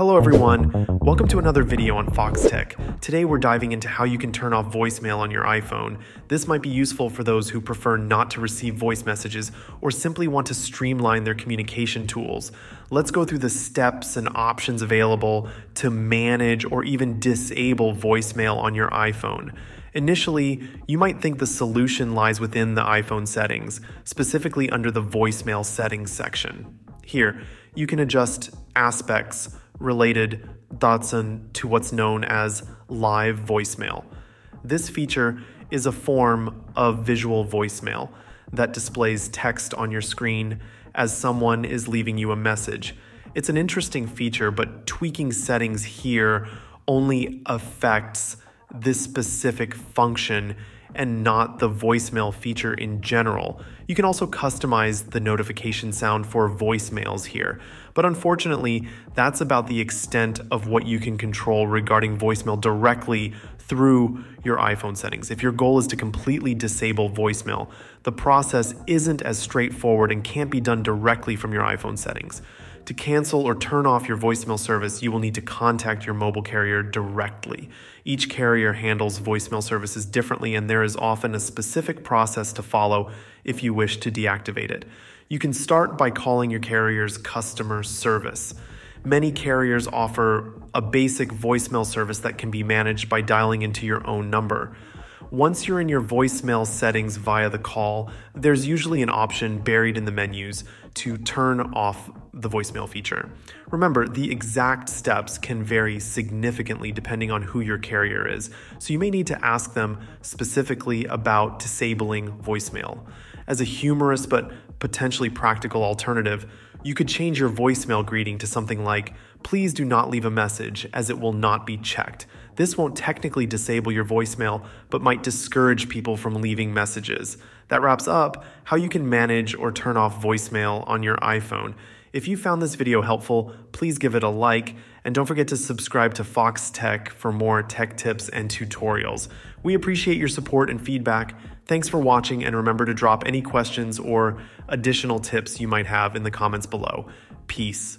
Hello everyone, welcome to another video on Fox Tech. Today we're diving into how you can turn off voicemail on your iPhone. This might be useful for those who prefer not to receive voice messages or simply want to streamline their communication tools. Let's go through the steps and options available to manage or even disable voicemail on your iPhone. Initially, you might think the solution lies within the iPhone settings, specifically under the voicemail settings section. Here, you can adjust aspects related to what's known as live voicemail. This feature is a form of visual voicemail that displays text on your screen as someone is leaving you a message. It's an interesting feature, but tweaking settings here only affects this specific function and not the voicemail feature in general. You can also customize the notification sound for voicemails here, but unfortunately, that's about the extent of what you can control regarding voicemail directly through your iPhone settings. If your goal is to completely disable voicemail, the process isn't as straightforward and can't be done directly from your iPhone settings. To cancel or turn off your voicemail service, you will need to contact your mobile carrier directly. Each carrier handles voicemail services differently, and there is often a specific process to follow if you wish to deactivate it. You can start by calling your carrier's customer service. Many carriers offer a basic voicemail service that can be managed by dialing into your own number. Once you're in your voicemail settings via the call, there's usually an option buried in the menus to turn off the voicemail feature. Remember, the exact steps can vary significantly depending on who your carrier is, so you may need to ask them specifically about disabling voicemail. As a humorous but potentially practical alternative, you could change your voicemail greeting to something like, "Please do not leave a message as it will not be checked." This won't technically disable your voicemail, but might discourage people from leaving messages. That wraps up how you can manage or turn off voicemail on your iPhone. If you found this video helpful, please give it a like, and don't forget to subscribe to Fox Tech for more tech tips and tutorials. We appreciate your support and feedback. Thanks for watching, and remember to drop any questions or additional tips you might have in the comments below. Peace.